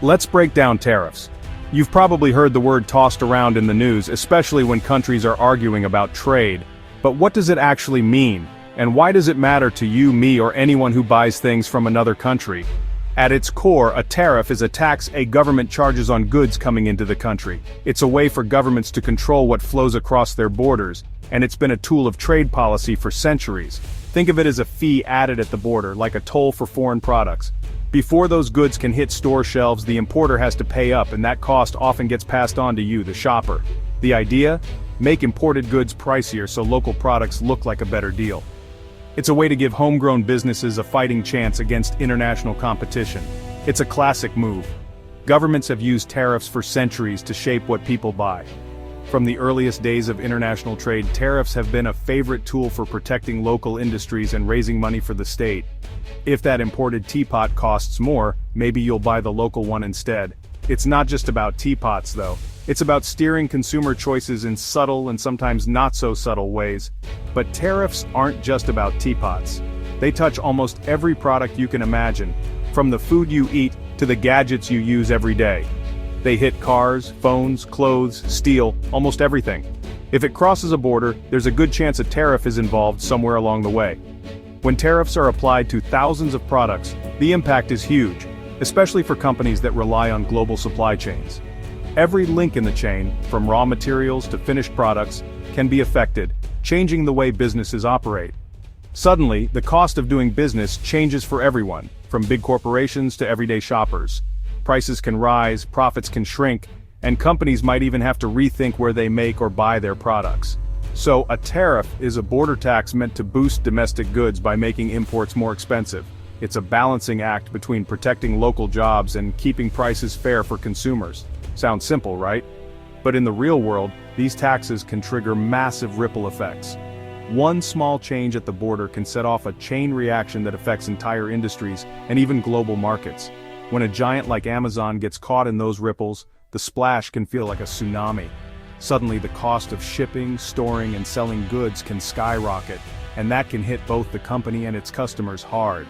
Let's break down tariffs. You've probably heard the word tossed around in the news, especially when countries are arguing about trade. But what does it actually mean? And why does it matter to you, me, or anyone who buys things from another country? At its core, a tariff is a tax a government charges on goods coming into the country. It's a way for governments to control what flows across their borders, and it's been a tool of trade policy for centuries. Think of it as a fee added at the border, like a toll for foreign products. Before those goods can hit store shelves, the importer has to pay up, and that cost often gets passed on to you, the shopper. The idea? Make imported goods pricier so local products look like a better deal. It's a way to give homegrown businesses a fighting chance against international competition. It's a classic move. Governments have used tariffs for centuries to shape what people buy. From the earliest days of international trade, tariffs have been a favorite tool for protecting local industries and raising money for the state. If that imported teapot costs more, maybe you'll buy the local one instead. It's not just about teapots though. It's about steering consumer choices in subtle and sometimes not so subtle ways. But tariffs aren't just about teapots. They touch almost every product you can imagine, from the food you eat to the gadgets you use every day. They hit cars, phones, clothes, steel, almost everything. If it crosses a border, there's a good chance a tariff is involved somewhere along the way. When tariffs are applied to thousands of products, the impact is huge, especially for companies that rely on global supply chains. Every link in the chain, from raw materials to finished products, can be affected, changing the way businesses operate. Suddenly, the cost of doing business changes for everyone, from big corporations to everyday shoppers. Prices can rise, profits can shrink, and companies might even have to rethink where they make or buy their products. So, a tariff is a border tax meant to boost domestic goods by making imports more expensive. It's a balancing act between protecting local jobs and keeping prices fair for consumers. Sounds simple, right? But in the real world, these taxes can trigger massive ripple effects. One small change at the border can set off a chain reaction that affects entire industries and even global markets. When a giant like Amazon gets caught in those ripples, the splash can feel like a tsunami. Suddenly the cost of shipping, storing, and selling goods can skyrocket, and that can hit both the company and its customers hard.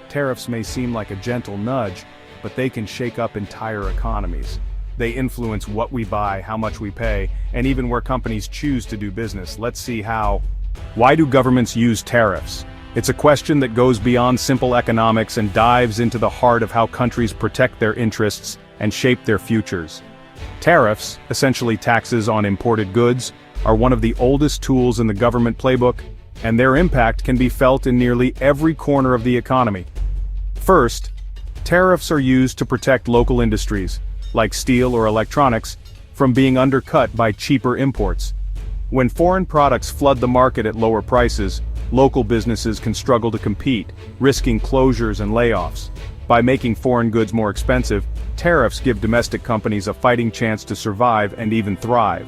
Tariffs may seem like a gentle nudge, but they can shake up entire economies. They influence what we buy, how much we pay, and even where companies choose to do business. Let's see how. Why do governments use tariffs? It's a question that goes beyond simple economics and dives into the heart of how countries protect their interests and shape their futures. Tariffs, essentially taxes on imported goods, are one of the oldest tools in the government playbook, and their impact can be felt in nearly every corner of the economy. First, tariffs are used to protect local industries, like steel or electronics, from being undercut by cheaper imports. When foreign products flood the market at lower prices, local businesses can struggle to compete, risking closures and layoffs. By making foreign goods more expensive, tariffs give domestic companies a fighting chance to survive and even thrive.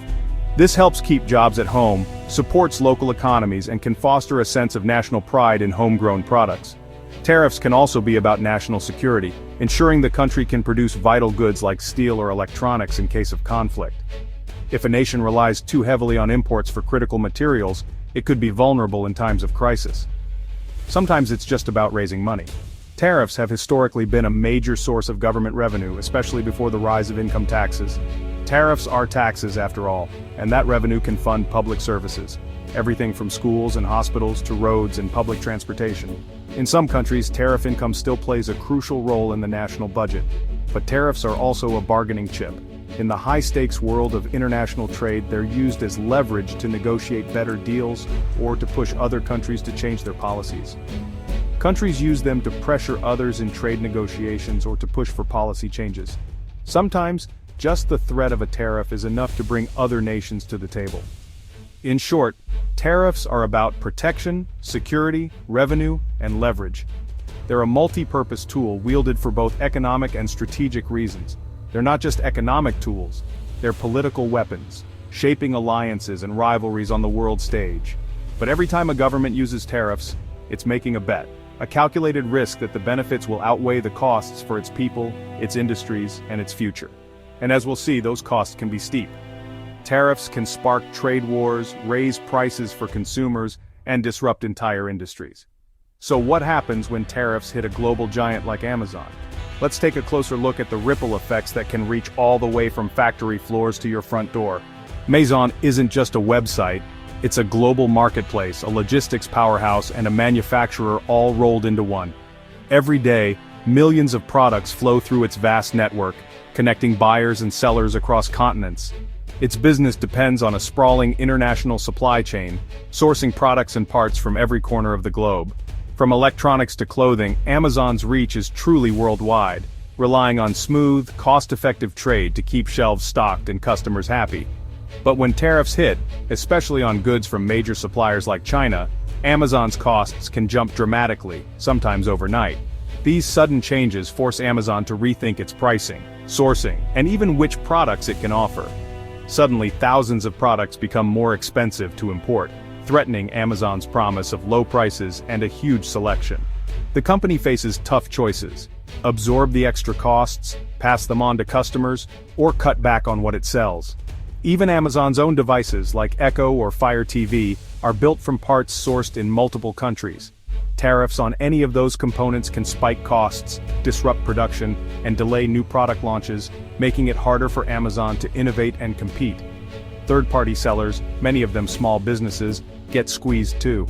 This helps keep jobs at home, supports local economies, and can foster a sense of national pride in homegrown products. Tariffs can also be about national security, ensuring the country can produce vital goods like steel or electronics in case of conflict. If a nation relies too heavily on imports for critical materials, it could be vulnerable in times of crisis. Sometimes it's just about raising money. Tariffs have historically been a major source of government revenue, especially before the rise of income taxes. Tariffs are taxes, after all, and that revenue can fund public services. Everything from schools and hospitals to roads and public transportation. In some countries, tariff income still plays a crucial role in the national budget. But tariffs are also a bargaining chip. In the high-stakes world of international trade, they're used as leverage to negotiate better deals or to push other countries to change their policies. Countries use them to pressure others in trade negotiations or to push for policy changes. Sometimes, just the threat of a tariff is enough to bring other nations to the table. In short, tariffs are about protection, security, revenue, and leverage. They're a multi-purpose tool wielded for both economic and strategic reasons. They're not just economic tools, they're political weapons, shaping alliances and rivalries on the world stage. But every time a government uses tariffs, it's making a bet, a calculated risk that the benefits will outweigh the costs for its people, its industries, and its future. And as we'll see, those costs can be steep. Tariffs can spark trade wars, raise prices for consumers, and disrupt entire industries. So what happens when tariffs hit a global giant like Amazon? let's take a closer look at the ripple effects that can reach all the way from factory floors to your front door. Amazon isn't just a website, it's a global marketplace, a logistics powerhouse, and a manufacturer all rolled into one. Every day, millions of products flow through its vast network, connecting buyers and sellers across continents. Its business depends on a sprawling international supply chain, sourcing products and parts from every corner of the globe. From electronics to clothing, Amazon's reach is truly worldwide, relying on smooth, cost-effective trade to keep shelves stocked and customers happy. But when tariffs hit, especially on goods from major suppliers like China, Amazon's costs can jump dramatically, sometimes overnight. These sudden changes force Amazon to rethink its pricing, sourcing, and even which products it can offer. Suddenly, thousands of products become more expensive to import, threatening Amazon's promise of low prices and a huge selection. The company faces tough choices: absorb the extra costs, pass them on to customers, or cut back on what it sells. Even Amazon's own devices like Echo or Fire TV are built from parts sourced in multiple countries. Tariffs on any of those components can spike costs, disrupt production, and delay new product launches, making it harder for Amazon to innovate and compete. Third-party sellers, many of them small businesses, get squeezed too.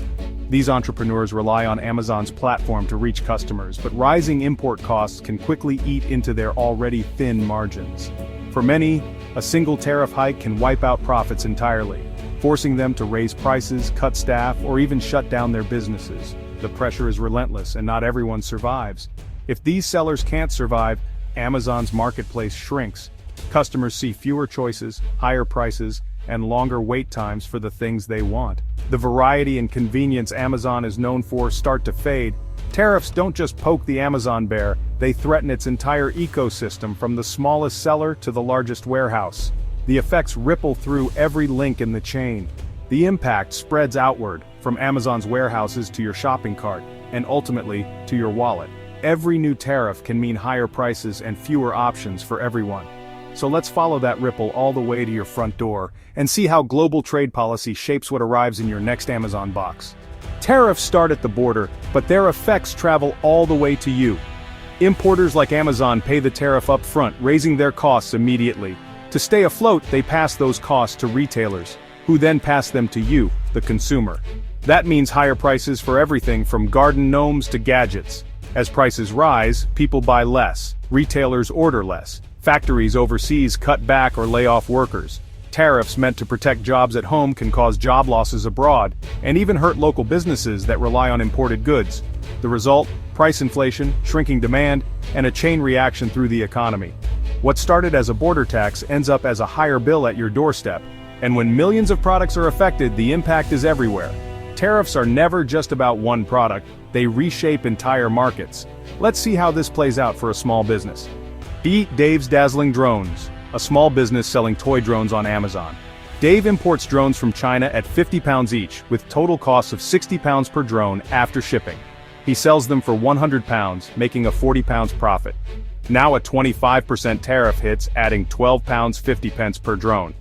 These entrepreneurs rely on Amazon's platform to reach customers, but rising import costs can quickly eat into their already thin margins. For many, a single tariff hike can wipe out profits entirely, forcing them to raise prices, cut staff, or even shut down their businesses. The pressure is relentless and not everyone survives. If these sellers can't survive, Amazon's marketplace shrinks. Customers see fewer choices, higher prices, and longer wait times for the things they want. The variety and convenience Amazon is known for start to fade. Tariffs don't just poke the Amazon bear, they threaten its entire ecosystem from the smallest seller to the largest warehouse. The effects ripple through every link in the chain. The impact spreads outward, from Amazon's warehouses to your shopping cart, and ultimately, to your wallet. Every new tariff can mean higher prices and fewer options for everyone. So let's follow that ripple all the way to your front door, and see how global trade policy shapes what arrives in your next Amazon box. Tariffs start at the border, but their effects travel all the way to you. Importers like Amazon pay the tariff up front, raising their costs immediately. To stay afloat, they pass those costs to retailers, who then pass them to you, the consumer. That means higher prices for everything from garden gnomes to gadgets. As prices rise, people buy less, retailers order less, factories overseas cut back or lay off workers. Tariffs meant to protect jobs at home can cause job losses abroad, and even hurt local businesses that rely on imported goods. The result? Price inflation, shrinking demand, and a chain reaction through the economy. What started as a border tax ends up as a higher bill at your doorstep. And when millions of products are affected, the impact is everywhere. Tariffs are never just about one product, they reshape entire markets. Let's see how this plays out for a small business. Meet Dave's Dazzling Drones, a small business selling toy drones on Amazon. Dave imports drones from China at 50 pounds each, with total costs of 60 pounds per drone after shipping. He sells them for 100 pounds, making a 40 pounds profit. Now a 25% tariff hits, adding 12 pounds 50 pence per drone.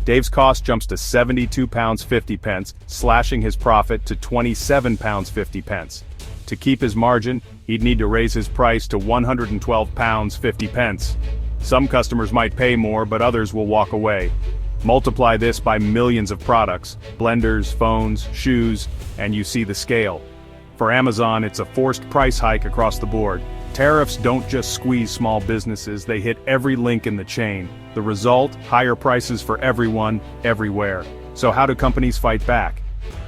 Dave's cost jumps to 72 pounds 50 pence, slashing his profit to 27 pounds 50 pence. To keep his margin, he'd need to raise his price to 112 pounds 50 pence. Some customers might pay more, but others will walk away. Multiply this by millions of products, blenders, phones, shoes, and you see the scale. For Amazon, it's a forced price hike across the board. Tariffs don't just squeeze small businesses, they hit every link in the chain. The result? Higher prices for everyone, everywhere. So how do companies fight back?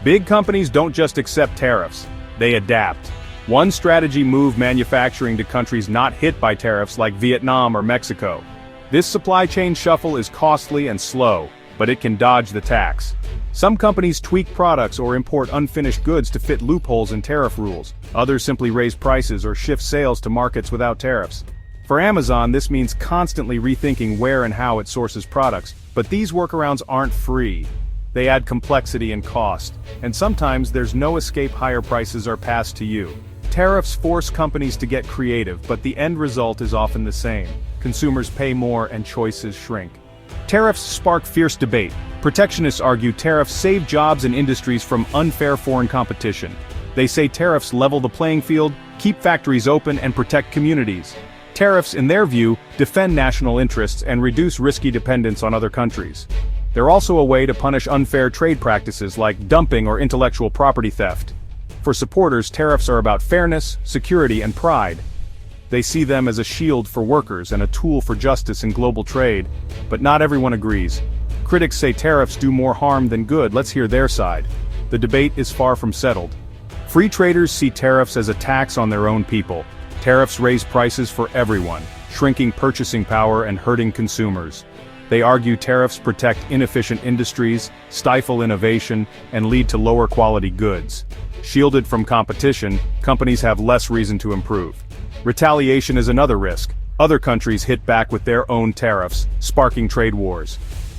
Big companies don't just accept tariffs, they adapt. One strategy: move manufacturing to countries not hit by tariffs like Vietnam or Mexico. This supply chain shuffle is costly and slow, but it can dodge the tax. Some companies tweak products or import unfinished goods to fit loopholes in tariff rules. Others simply raise prices or shift sales to markets without tariffs. For Amazon, this means constantly rethinking where and how it sources products, but these workarounds aren't free. They add complexity and cost, and sometimes there's no escape: higher prices are passed to you. Tariffs force companies to get creative, but the end result is often the same. Consumers pay more and choices shrink. Tariffs spark fierce debate. Protectionists argue tariffs save jobs and industries from unfair foreign competition. They say tariffs level the playing field, keep factories open, and protect communities. Tariffs, in their view, defend national interests and reduce risky dependence on other countries. They're also a way to punish unfair trade practices like dumping or intellectual property theft. For supporters, tariffs are about fairness, security, and pride. They see them as a shield for workers and a tool for justice in global trade, but not everyone agrees. Critics say tariffs do more harm than good. Let's hear their side. The debate is far from settled. Free traders see tariffs as a tax on their own people. Tariffs raise prices for everyone, shrinking purchasing power and hurting consumers. They argue tariffs protect inefficient industries, stifle innovation, and lead to lower quality goods. Shielded from competition, companies have less reason to improve. Retaliation is another risk. Other countries hit back with their own tariffs, sparking trade wars.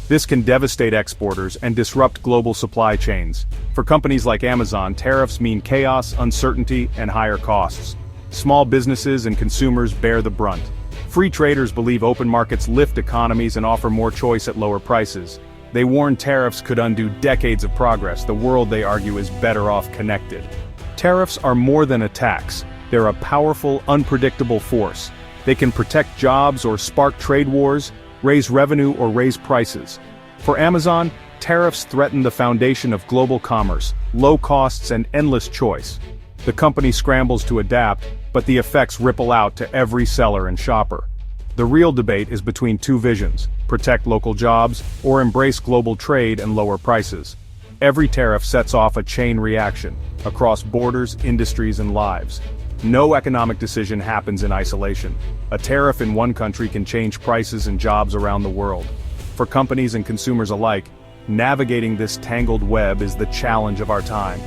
This can devastate exporters and disrupt global supply chains. For companies like Amazon, tariffs mean chaos, uncertainty, and higher costs. Small businesses and consumers bear the brunt. Free traders believe open markets lift economies and offer more choice at lower prices. They warn tariffs could undo decades of progress. The world, they argue, is better off connected. Tariffs are more than a tax. They're a powerful, unpredictable force. They can protect jobs or spark trade wars, raise revenue or raise prices. For Amazon, tariffs threaten the foundation of global commerce, low costs and endless choice. The company scrambles to adapt, but the effects ripple out to every seller and shopper. The real debate is between two visions: protect local jobs or embrace global trade and lower prices. Every tariff sets off a chain reaction across borders, industries, and lives. No economic decision happens in isolation. A tariff in one country can change prices and jobs around the world. For companies and consumers alike, navigating this tangled web is the challenge of our time.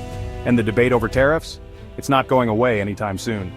And the debate over tariffs? It's not going away anytime soon.